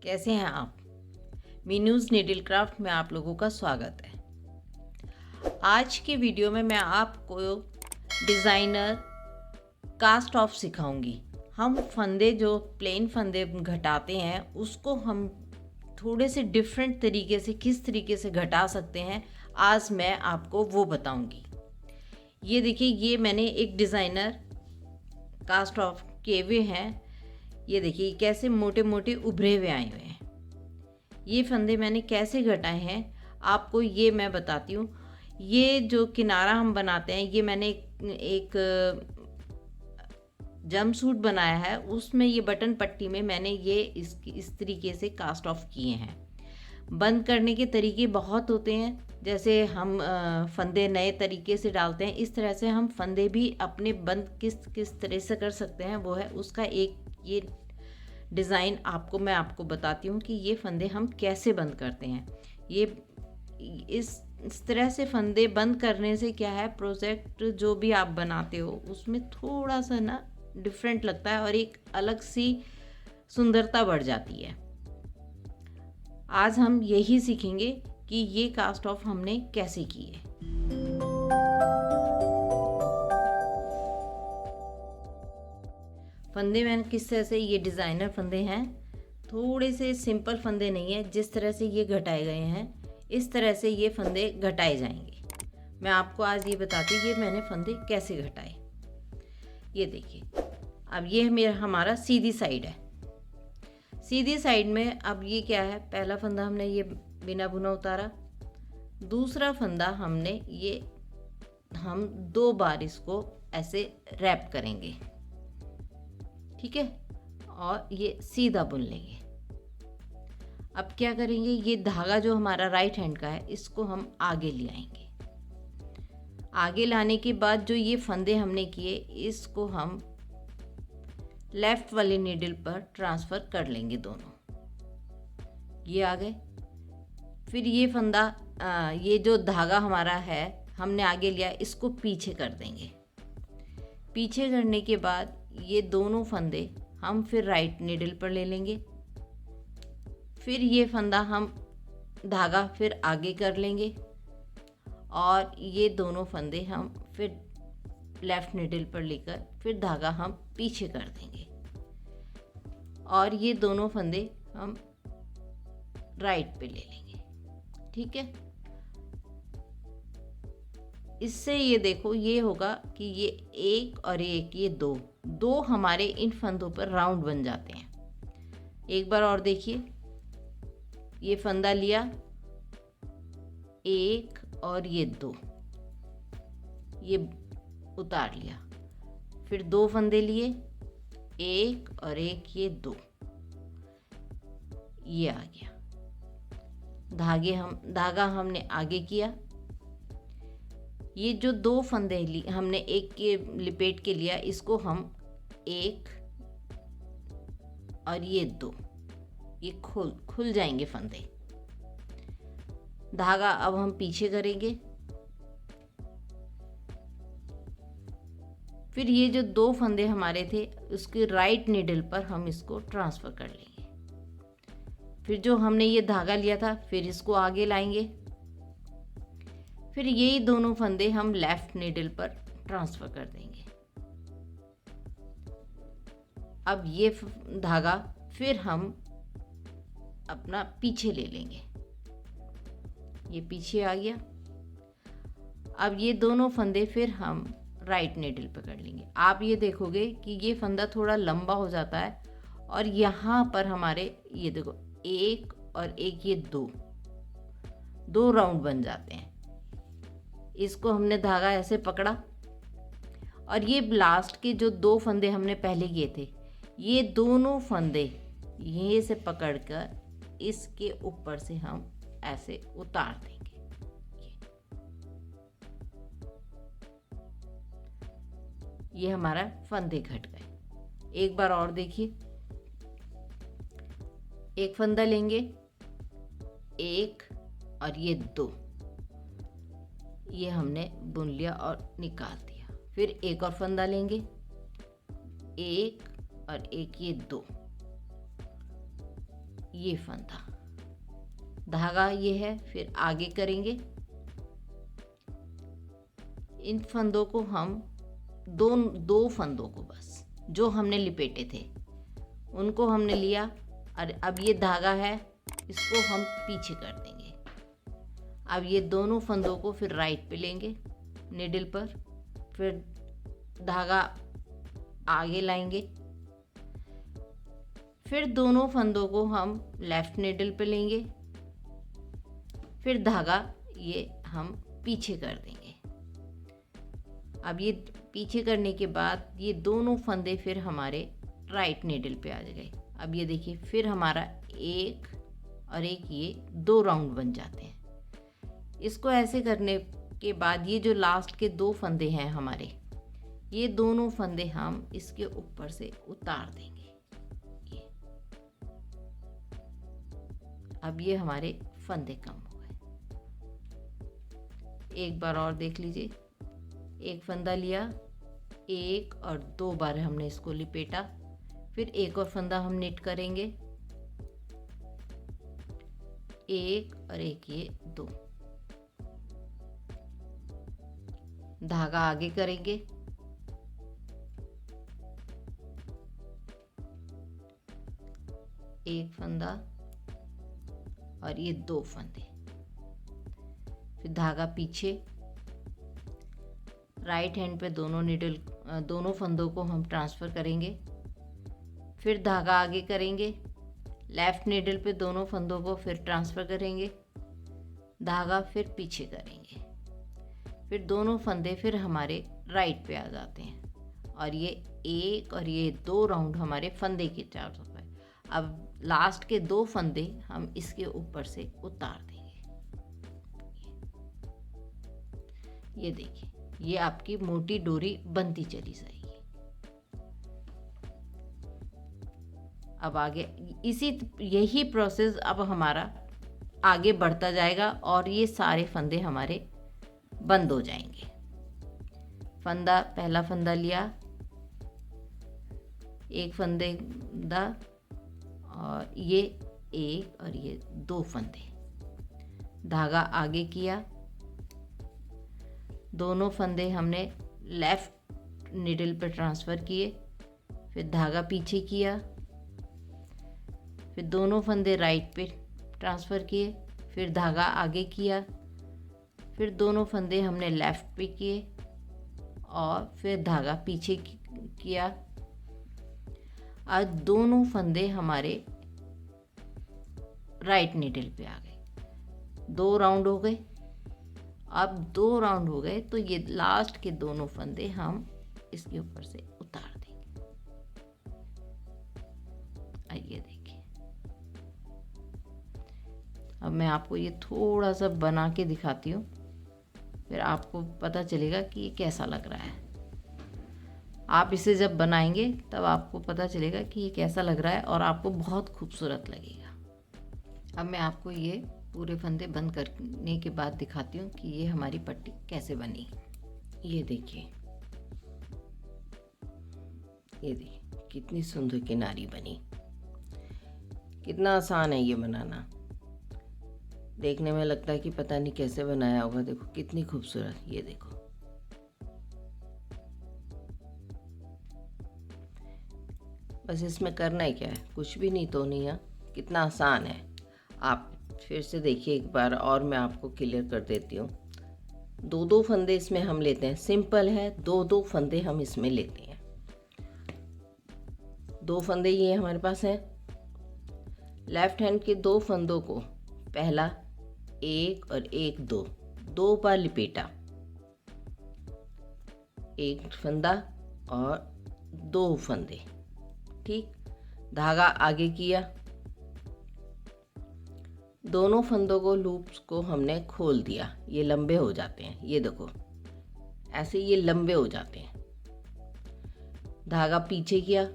कैसे हैं आप? मीनूज़ नीडल क्राफ्ट में आप लोगों का स्वागत है। आज के वीडियो में मैं आपको डिज़ाइनर कास्ट ऑफ सिखाऊंगी। हम फंदे जो प्लेन फंदे घटाते हैं उसको हम थोड़े से डिफरेंट तरीके से किस तरीके से घटा सकते हैं, आज मैं आपको वो बताऊंगी। ये देखिए, ये मैंने एक डिज़ाइनर कास्ट ऑफ किए हुए हैं। ये देखिए कैसे मोटे मोटे उभरे हुए आए हुए हैं। ये फंदे मैंने कैसे घटाए हैं आपको ये मैं बताती हूँ। ये जो किनारा हम बनाते हैं, ये मैंने एक जंप सूट बनाया है, उसमें ये बटन पट्टी में मैंने ये इस तरीके से कास्ट ऑफ किए हैं। बंद करने के तरीके बहुत होते हैं, जैसे हम फंदे नए तरीके से डालते हैं, इस तरह से हम फंदे भी अपने बंद किस तरह से कर सकते हैं, वो है उसका एक ये डिज़ाइन मैं आपको बताती हूँ कि ये फंदे हम कैसे बंद करते हैं। ये इस तरह से फंदे बंद करने से क्या है, प्रोजेक्ट जो भी आप बनाते हो उसमें थोड़ा सा ना डिफरेंट लगता है और एक अलग सी सुंदरता बढ़ जाती है। आज हम यही सीखेंगे कि ये कास्ट ऑफ हमने कैसे किए। फंदे मैंने किस तरह से, ये डिज़ाइनर फंदे हैं, थोड़े से सिंपल फंदे नहीं है। जिस तरह से ये घटाए गए हैं इस तरह से ये फंदे घटाए जाएंगे। मैं आपको आज ये बताती हूँ कि मैंने फंदे कैसे घटाए। ये देखिए, अब ये हमारा सीधी साइड है। सीधी साइड में अब ये क्या है, पहला फंदा हमने ये बिना बुना उतारा, दूसरा फंदा हमने ये हम 2 बार इसको ऐसे रैप करेंगे, ठीक है, और ये सीधा बुन लेंगे। अब क्या करेंगे, ये धागा जो हमारा राइट हैंड का है इसको हम आगे ले आएंगे। आगे लाने के बाद जो ये फंदे हमने किए इसको हम लेफ्ट वाली नीडल पर ट्रांसफ़र कर लेंगे दोनों। ये आ गए। फिर ये फंदा ये जो धागा हमारा है हमने आगे लिया, इसको पीछे कर देंगे। पीछे करने के बाद ये दोनों फंदे हम फिर राइट नीडल पर ले लेंगे। फिर ये फंदा हम धागा फिर आगे कर लेंगे और ये दोनों फंदे हम फिर लेफ़्ट नीडल पर लेकर फिर धागा हम पीछे कर देंगे और ये दोनों फंदे हम राइट पे ले लेंगे, ठीक है। इससे ये देखो, ये होगा कि ये एक और एक, ये दो हमारे इन फंदों पर राउंड बन जाते हैं। एक बार और देखिए, ये फंदा लिया, एक और ये 2, ये उतार लिया, फिर 2 फंदे लिए, एक और एक, ये 2, ये आ गया। धागा हमने आगे किया। ये जो 2 फंदे हमने एक के लिपेट के लिया, इसको हम एक और ये 2, ये खुल जाएंगे फंदे। धागा अब हम पीछे करेंगे। फिर ये जो 2 फंदे हमारे थे उसके राइट नीडल पर हम इसको ट्रांसफ़र कर लेंगे। फिर जो हमने ये धागा लिया था फिर इसको आगे लाएंगे। फिर यही दोनों फंदे हम लेफ्ट नीडल पर ट्रांसफ़र कर देंगे। अब ये धागा फिर हम अपना पीछे ले लेंगे। ये पीछे आ गया। अब ये दोनों फंदे फिर हम राइट नीडल पर कर लेंगे। आप ये देखोगे कि ये फंदा थोड़ा लंबा हो जाता है और यहाँ पर हमारे ये देखो, एक और एक, ये 2 राउंड बन जाते हैं। इसको हमने धागा ऐसे पकड़ा और ये लास्ट के जो 2 फंदे हमने पहले किए थे, ये दोनों फंदे यहीं से पकड़कर इसके ऊपर से हम ऐसे उतार देंगे। ये हमारा फंदे घट गए। एक बार और देखिए, एक फंदा लेंगे, एक और ये 2, ये हमने बुन लिया और निकाल दिया। फिर एक और फंदा लेंगे, एक और एक, ये 2, ये फंदा, धागा ये है, फिर आगे करेंगे। इन फंदों को हम दो फंदों को बस जो हमने लिपेटे थे उनको हमने लिया, और अब ये धागा है इसको हम पीछे कर देंगे। अब ये दोनों फंदों को फिर राइट पे लेंगे निडल पर, फिर धागा आगे लाएंगे, फिर दोनों फंदों को हम लेफ्ट निडल पे लेंगे, फिर धागा ये हम पीछे कर देंगे। अब ये पीछे करने के बाद ये दोनों फंदे फिर हमारे राइट निडल पे आ गए। अब ये देखिए फिर हमारा एक और एक ये 2 राउंड बन जाते हैं। इसको ऐसे करने के बाद ये जो लास्ट के 2 फंदे हैं हमारे, ये दोनों फंदे हम इसके ऊपर से उतार देंगे। अब ये हमारे फंदे कम हो गए। एक बार और देख लीजिए, एक फंदा लिया, एक और 2 बार हमने इसको लिपेटा, फिर एक और फंदा हम निट करेंगे, एक और एक ये 2, धागा आगे करेंगे, एक फंदा और ये 2 फंदे, फिर धागा पीछे, राइट हैंड पे दोनों फंदों को हम ट्रांसफ़र करेंगे, फिर धागा आगे करेंगे, लेफ्ट निडल पे दोनों फंदों को फिर ट्रांसफ़र करेंगे, धागा फिर पीछे करेंगे, फिर दोनों फंदे फिर हमारे राइट पे आ जाते हैं, और ये एक और ये 2 राउंड हमारे फंदे के 4 हो गए। अब लास्ट के 2 फंदे हम इसके ऊपर से उतार देंगे। ये देखिए, ये आपकी मोटी डोरी बनती चली जाएगी। अब आगे यही प्रोसेस अब हमारा आगे बढ़ता जाएगा और ये सारे फंदे हमारे बंद हो जाएंगे। पहला फंदा लिया, एक फंदा और ये एक और ये 2 फंदे, धागा आगे किया, दोनों फंदे हमने लेफ्ट निडल पर ट्रांसफ़र किए, फिर धागा पीछे किया, फिर दोनों फंदे राइट पे ट्रांसफ़र किए, फिर धागा आगे किया, फिर दोनों फंदे हमने लेफ्ट पे किए और फिर धागा पीछे किया। आज दोनों फंदे हमारे राइट निडल पे आ गए। 2 राउंड हो गए। अब 2 राउंड हो गए तो ये लास्ट के दोनों फंदे हम इसके ऊपर से उतार देंगे। आइए देखिए, अब मैं आपको ये थोड़ा सा बना के दिखाती हूँ, फिर आपको पता चलेगा कि ये कैसा लग रहा है। आप इसे जब बनाएंगे तब आपको पता चलेगा कि ये कैसा लग रहा है और आपको बहुत खूबसूरत लगेगा। अब मैं आपको ये पूरे फंदे बंद करने के बाद दिखाती हूँ कि ये हमारी पट्टी कैसे बनी। ये देखिए, ये देखिए कितनी सुंदर किनारी बनी। कितना आसान है ये बनाना। देखने में लगता है कि पता नहीं कैसे बनाया होगा। देखो कितनी खूबसूरत, ये देखो। बस इसमें करना ही क्या है, कुछ भी नहीं तो नहीं है। कितना आसान है। आप फिर से देखिए एक बार और, मैं आपको क्लियर कर देती हूँ। 2 फंदे इसमें हम लेते हैं। सिंपल है, 2 फंदे हम इसमें लेते हैं। 2 फंदे ये हमारे पास हैं। लेफ्ट हैंड के 2 फंदों को पहला एक और एक 2 बार लिपेटा, एक फंदा और 2 फंदे, ठीक। धागा आगे किया, दोनों फंदों को लूप्स को हमने खोल दिया। ये लंबे हो जाते हैं, ये देखो ऐसे ये लंबे हो जाते हैं। धागा पीछे किया,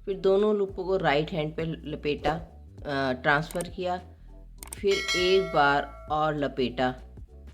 फिर दोनों लूपों को राइट हैंड पे लपेटा, ट्रांसफ़र किया, फिर एक बार और लपेटा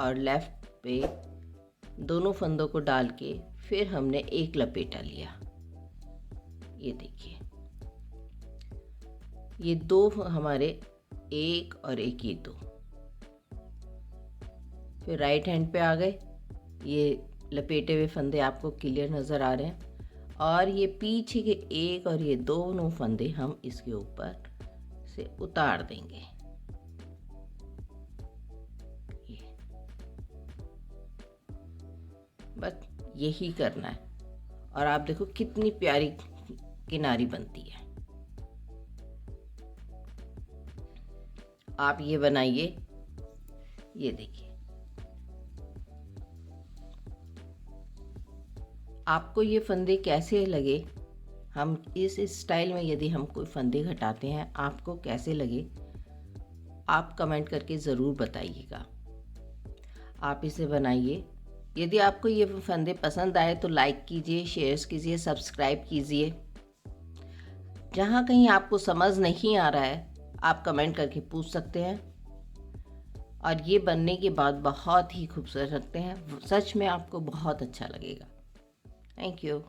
और लेफ्ट पे दोनों फंदों को डाल के फिर हमने एक लपेटा लिया। ये देखिए, ये दो हमारे, एक और एक, ये दो। फिर राइट हैंड पे आ गए, ये लपेटे हुए फंदे आपको क्लियर नज़र आ रहे हैं, और ये पीछे के एक और ये दोनों फंदे हम इसके ऊपर से उतार देंगे। ये बस यही करना है, और आप देखो कितनी प्यारी किनारी बनती है। आप ये बनाइए, ये देखिए। आपको ये फंदे कैसे लगे, हम इस स्टाइल में यदि हम कोई फंदे घटाते हैं, आपको कैसे लगे आप कमेंट करके ज़रूर बताइएगा। आप इसे बनाइए। यदि आपको ये फंदे पसंद आए तो लाइक कीजिए, शेयर कीजिए, सब्सक्राइब कीजिए। जहाँ कहीं आपको समझ नहीं आ रहा है आप कमेंट करके पूछ सकते हैं, और ये बनने के बाद बहुत ही खूबसूरत लगते हैं। सच में आपको बहुत अच्छा लगेगा। Thank you.